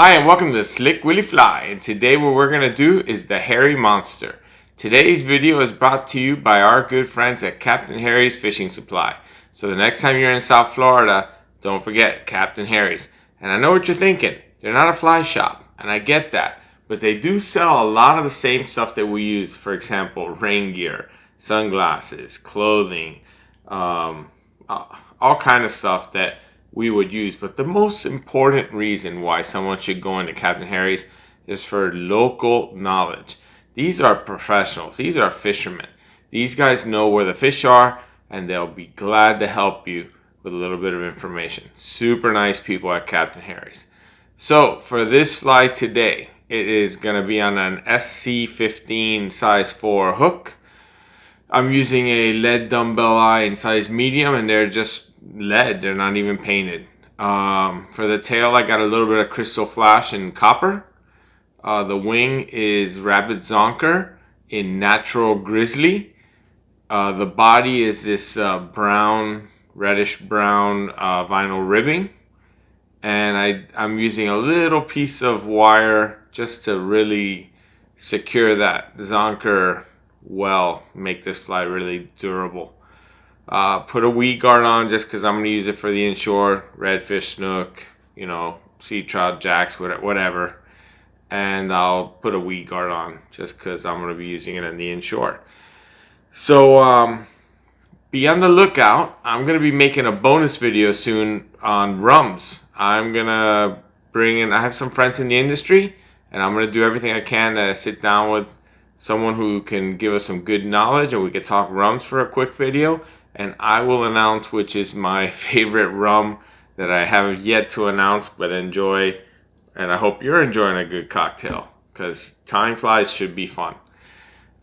Hi and welcome to Slick Willy Fly, and today what we're going to do is the Hairy Monster. Today's video is brought to you by our good friends at Captain Harry's Fishing Supply. So the next time you're in South Florida, don't forget Captain Harry's. And I know what you're thinking, they're not a fly shop, and I get that. But they do sell a lot of the same stuff that we use, for example, rain gear, sunglasses, clothing, all kind of stuff that we would use. But the most important reason why someone should go into Captain Harry's is for local knowledge. These are professionals. These are fishermen. These guys know where the fish are, and they'll be glad to help you with a little bit of information. Super nice people at Captain Harry's. So for this fly today, it is going to be on an SC15 size 4 hook. I'm using a lead dumbbell eye in size medium, and they're just lead. They're not even painted. For the tail, I got a little bit of Krystal flash in copper. The wing is Rabbit Zonker in natural Grizzly. The body is this brown, reddish brown vinyl ribbing. And I'm using a little piece of wire just to really secure that Zonker well, make this fly really durable. Put a weed guard on just because I'm going to use it for the inshore, redfish, snook, sea trout, jacks, whatever. And I'll put a weed guard on just because I'm going to be using it in the inshore. So be on the lookout. I'm going to be making a bonus video soon on rums. I'm going to bring in, I have some friends in the industry, and I'm going to do everything I can to sit down with someone who can give us some good knowledge, and we could talk rums for a quick video. And I will announce which is my favorite rum that I haven't yet to announce, but enjoy. And I hope you're enjoying a good cocktail, because time flies should be fun.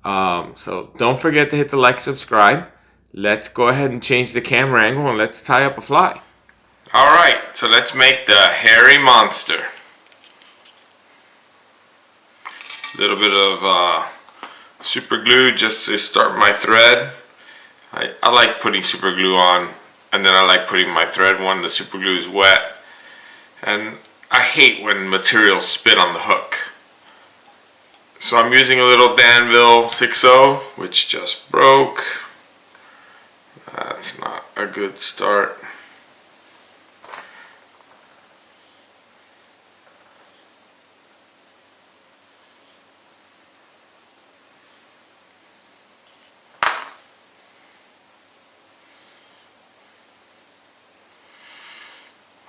So don't forget to hit the like, subscribe. Let's go ahead and change the camera angle, and let's tie up a fly. Alright, so let's make the Hairy Monster. A little bit of super glue just to start my thread. I like putting super glue on, and then I like putting my thread when the super glue is wet. And I hate when materials spit on the hook. So I'm using a little Dummbell 6.0, which just broke. That's not a good start.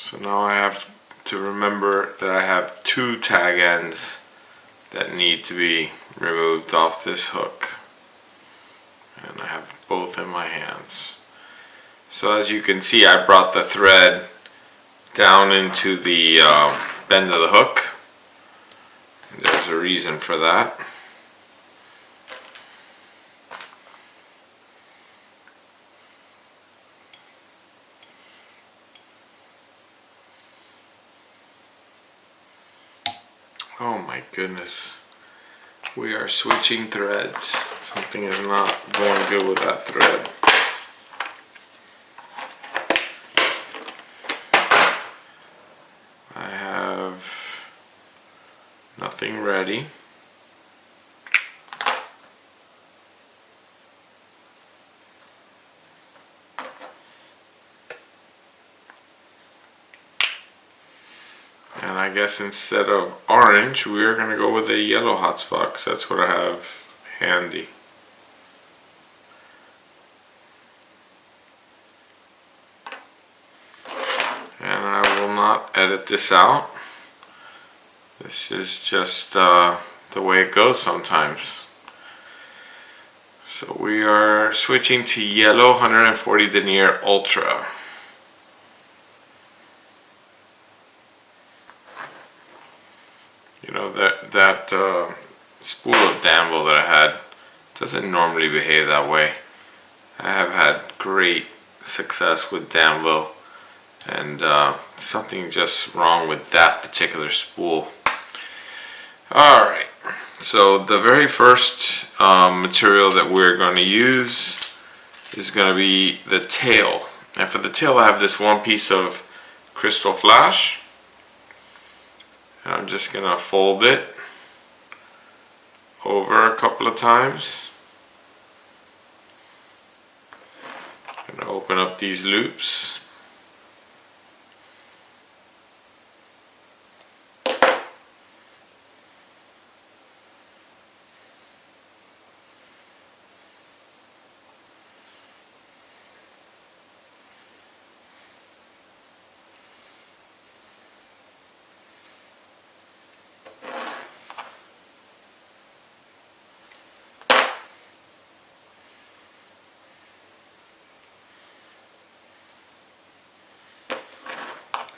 So now I have to remember that I have 2 tag ends that need to be removed off this hook. And I have both in my hands. So as you can see, I brought the thread down into the bend of the hook. And there's a reason for that. Oh my goodness, we are switching threads. Something is not going good with that thread. I have nothing ready. And I guess instead of orange, we're going to go with a yellow hotspot, because that's what I have handy. And I will not edit this out. This is just the way it goes sometimes. So we are switching to yellow 140 denier ultra. You know, that spool of Dummbell that I had doesn't normally behave that way. I have had great success with Dummbell, and something just wrong with that particular spool. Alright, so the very first material that we're going to use is going to be the tail. And for the tail, I have this one piece of Krystal flash. And I'm just going to fold it over a couple of times. I'm going to open up these loops.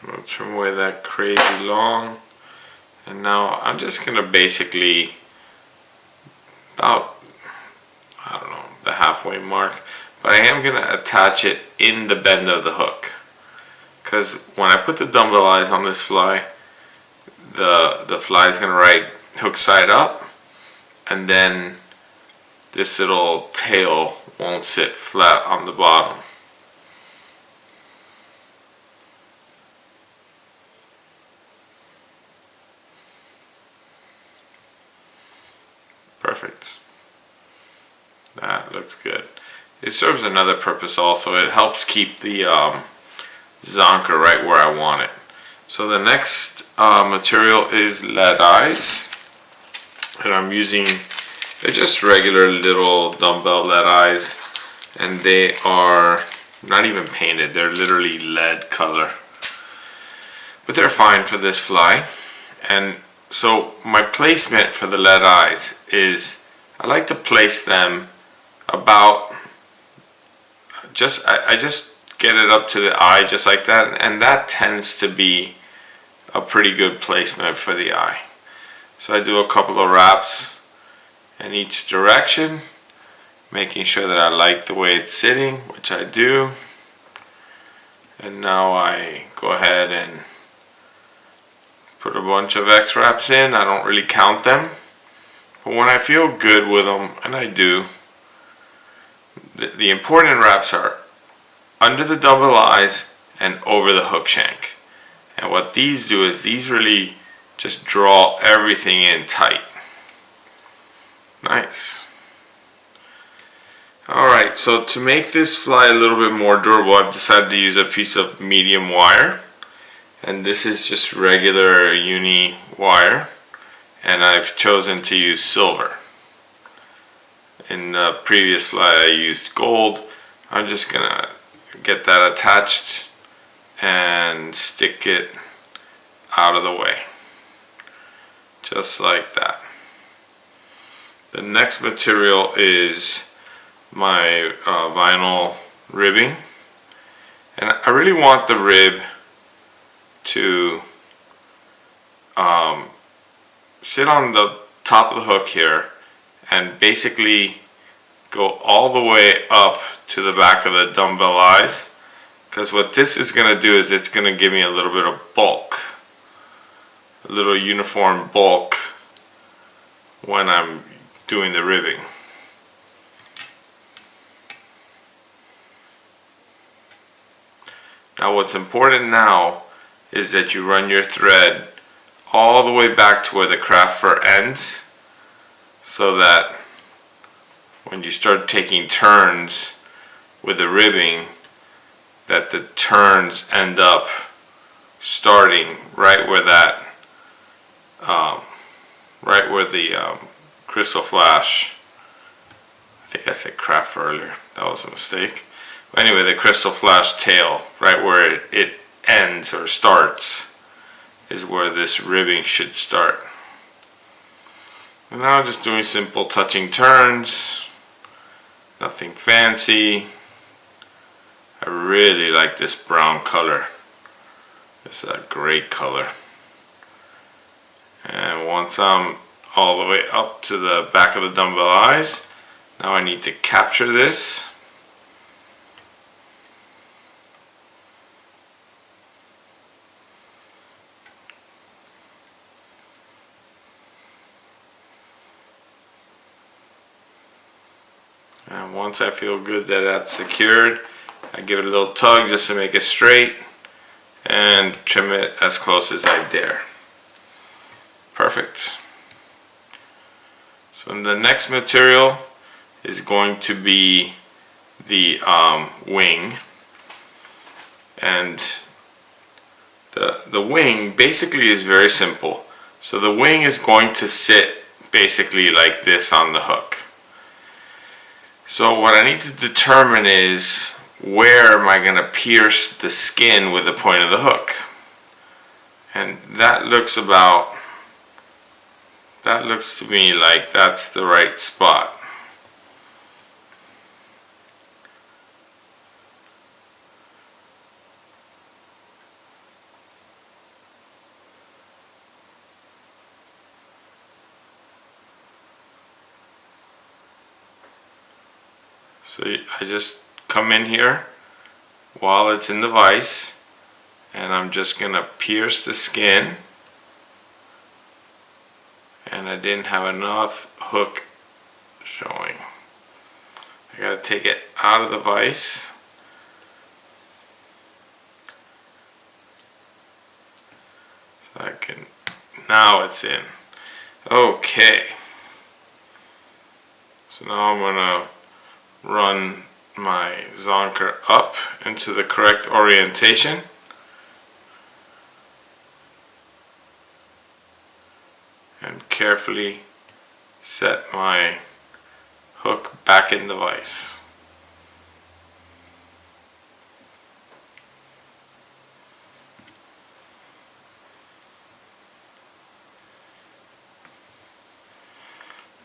I'm going to trim away that crazy long, and now I'm just going to basically about, I don't know, the halfway mark, but I am going to attach it in the bend of the hook, because when I put the dumbbell eyes on this fly, the fly is going to ride hook side up, and then this little tail won't sit flat on the bottom. Perfect. That looks good. It serves another purpose also. It helps keep the Zonker right where I want it. So the next material is lead eyes. And I'm using, they're just regular little dumbbell lead eyes. And they are not even painted. They're literally lead color. But they're fine for this fly. And so my placement for the lead eyes is, I like to place them about, I just get it up to the eye just like that, and that tends to be a pretty good placement for the eye. So I do a couple of wraps in each direction, making sure that I like the way it's sitting, which I do. And now I go ahead and put a bunch of X wraps in. I don't really count them, but when I feel good with them, and I do, the important wraps are under the dumbbell eyes and over the hook shank. And what these do is these really just draw everything in tight. Nice. Alright, so to make this fly a little bit more durable, I've decided to use a piece of medium wire. And this is just regular uni wire, and I've chosen to use silver. In the previous fly I used gold. I'm just gonna get that attached and stick it out of the way, just like that. The next material is my vinyl ribbing, and I really want the rib to sit on the top of the hook here and basically go all the way up to the back of the dumbbell eyes, because what this is going to do is it's going to give me a little bit of bulk, a little uniform bulk when I'm doing the ribbing. Now what's important now is that you run your thread all the way back to where the craft fur ends, so that when you start taking turns with the ribbing, that the turns end up starting right where that, right where the Krystal flash, I think I said craft fur earlier, that was a mistake. But anyway, the Krystal flash tail, right where it ends or starts, is where this ribbing should start. And now I'm just doing simple touching turns, nothing fancy. I really like this brown color. This is a great color. And once I'm all the way up to the back of the dumbbell eyes, now I need to capture this. And once I feel good that that's secured, I give it a little tug just to make it straight and trim it as close as I dare. Perfect. So the next material is going to be the wing, and the wing basically is very simple. So the wing is going to sit basically like this on the hook. So what I need to determine is, where am I going to pierce the skin with the point of the hook? And that looks to me like that's the right spot. So I just come in here while it's in the vise, and I'm just going to pierce the skin. And I didn't have enough hook showing. I gotta take it out of the vise. So I can, now it's in. Okay. So now I'm gonna run my Zonker up into the correct orientation. And carefully set my hook back in the vise.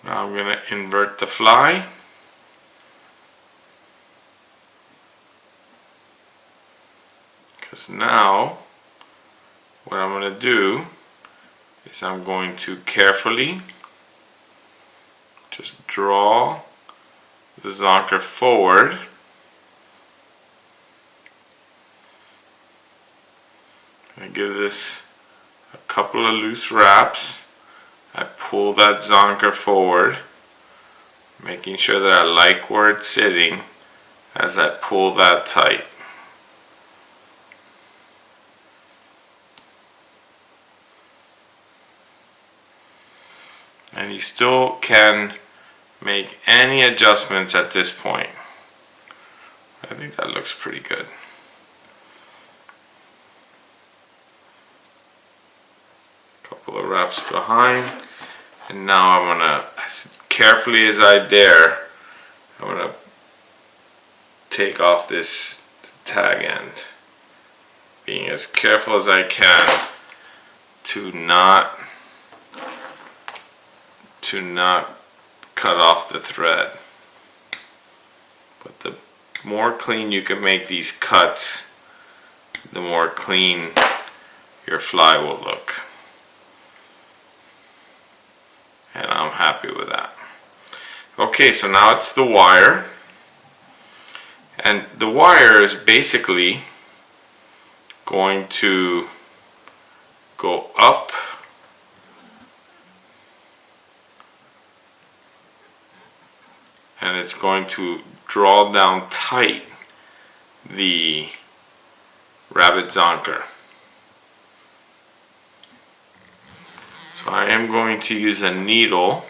Now I'm going to invert the fly. Because now what I'm going to do is I'm going to carefully just draw the Zonker forward. I give this a couple of loose wraps. I pull that Zonker forward, making sure that I like where it's sitting as I pull that tight. And you still can make any adjustments at this point. I think that looks pretty good. Couple of wraps behind, and now I'm gonna, as carefully as I dare, I'm gonna take off this tag end, being as careful as I can to not cut off the thread. But the more clean you can make these cuts, the more clean your fly will look. And I'm happy with that. Okay, so now it's the wire. And the wire is basically going to go up and it's going to draw down tight the rabbit Zonker. So I am going to use a needle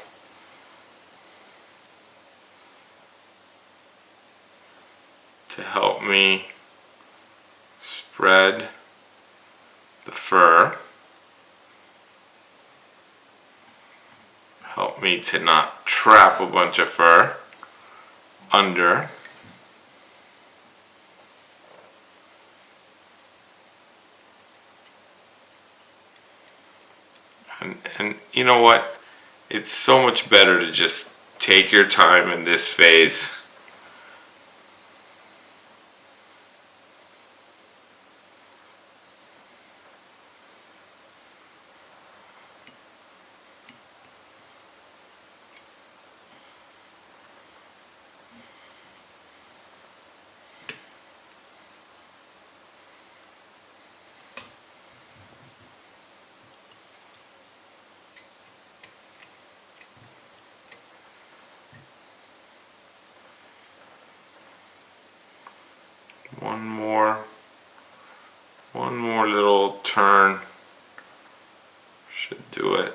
to help me spread the fur, help me to not trap a bunch of fur under. And you know what? It's so much better to just take your time in this phase. One more little turn should do it.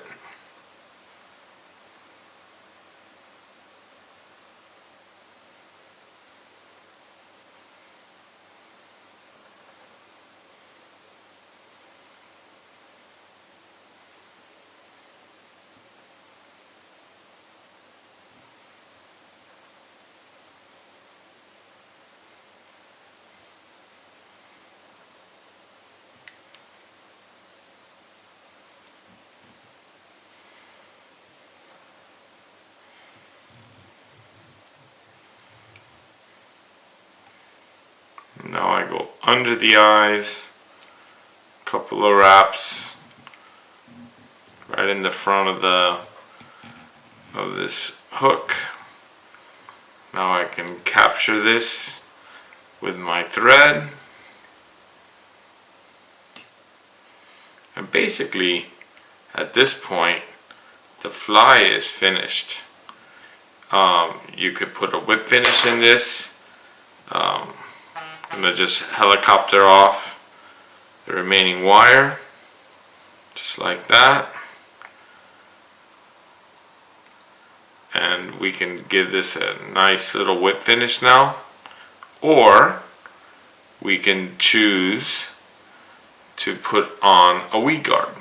Now I go under the eyes, couple of wraps right in the front of this hook. Now I can capture this with my thread. And basically, at this point, the fly is finished. You could put a whip finish in this. I'm gonna just helicopter off the remaining wire, just like that. And we can give this a nice little whip finish now. Or we can choose to put on a weed guard.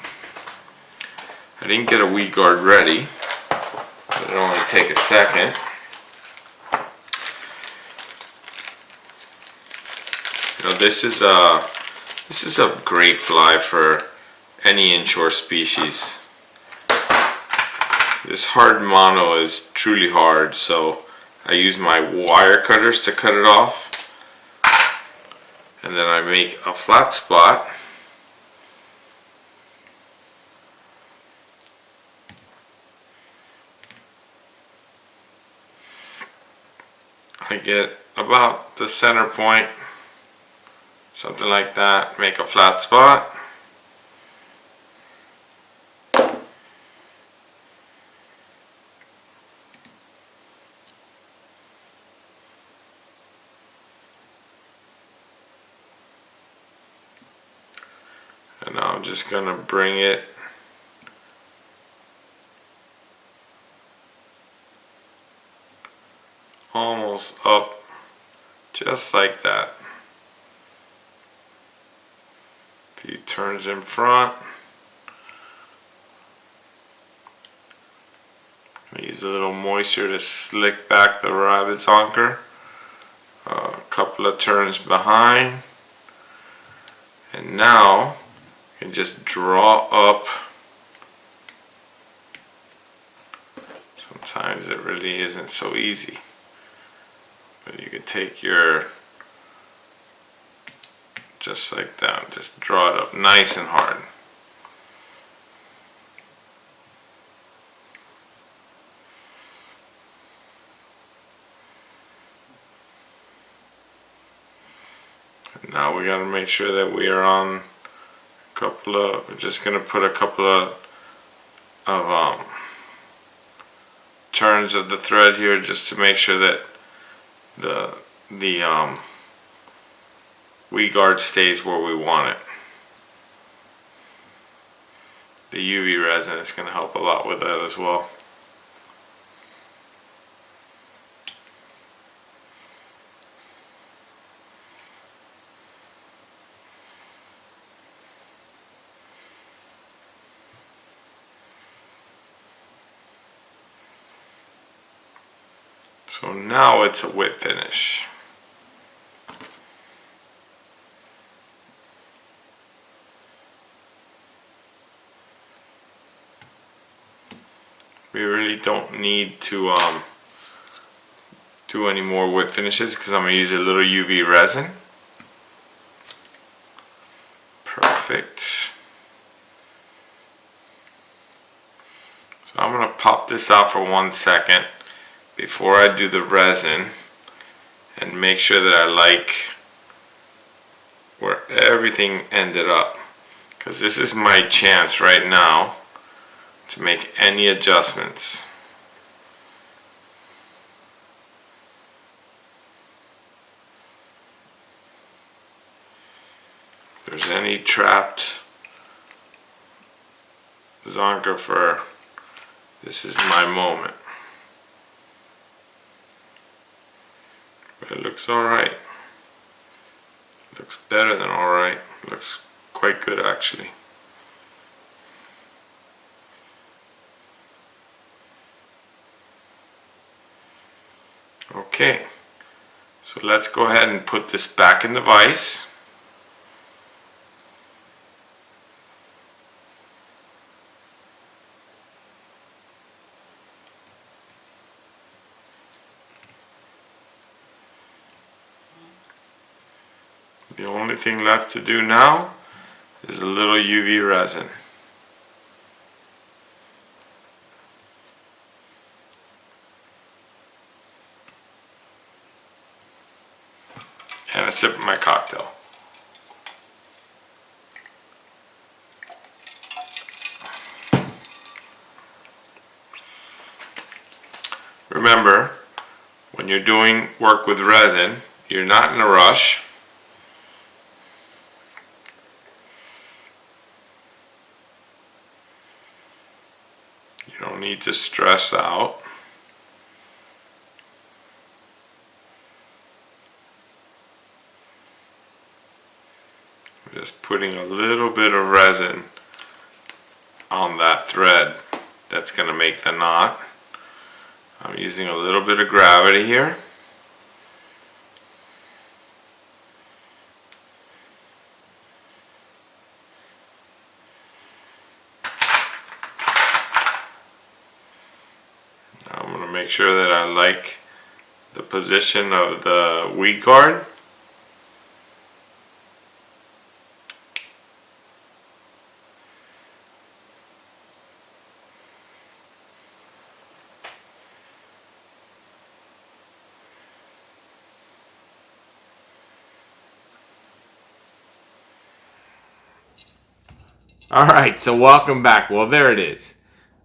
I didn't get a weed guard ready. It'll only take a second. You know, this is a great fly for any inshore species. This hard mono is truly hard, so I use my wire cutters to cut it off. And then I make a flat spot. I get about the center point, something like that, make a flat spot. And now I'm just gonna bring it almost up, just like that. A few turns in front. I use a little moisture to slick back the rabbit zonker. A couple of turns behind. And now you can just draw up. Sometimes it really isn't so easy. But you can take your, just like that, just draw it up nice and hard. And now we gotta make sure that we are on a couple of, we're just gonna put a couple of turns of the thread here just to make sure that the weed guard stays where we want it. The UV resin is going to help a lot with that as well. So now it's a whip finish. We really don't need to do any more whip finishes because I'm going to use a little UV resin. Perfect. So I'm going to pop this out for 1 second before I do the resin and make sure that I like where everything ended up, because this is my chance right now to make any adjustments. If there's any trapped zonker fur, this is my moment. But it looks alright. Looks better than alright. Looks quite good actually. Okay, so let's go ahead and put this back in the vise. The only thing left to do now is a little UV resin. And a sip of my cocktail. Remember, when you're doing work with resin, you're not in a rush. You don't need to stress out. I'm just putting a little bit of resin on that thread that's going to make the knot. I'm using a little bit of gravity here. I'm going to make sure that I like the position of the weed guard. Alright, so welcome back. Well, there it is.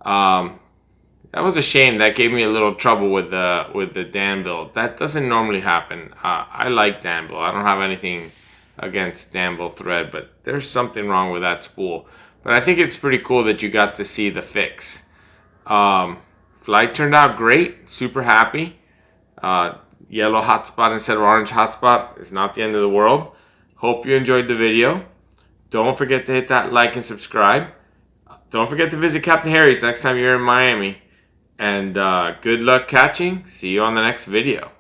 That was a shame. That gave me a little trouble with the Dummbell. That doesn't normally happen. I like Dummbell. I don't have anything against Dummbell thread, but there's something wrong with that spool. But I think it's pretty cool that you got to see the fix. Flight turned out great. Super happy. Yellow hotspot instead of orange hotspot is not the end of the world. Hope you enjoyed the video. Don't forget to hit that like and subscribe. Don't forget to visit Captain Harry's next time you're in Miami. And good luck catching. See you on the next video.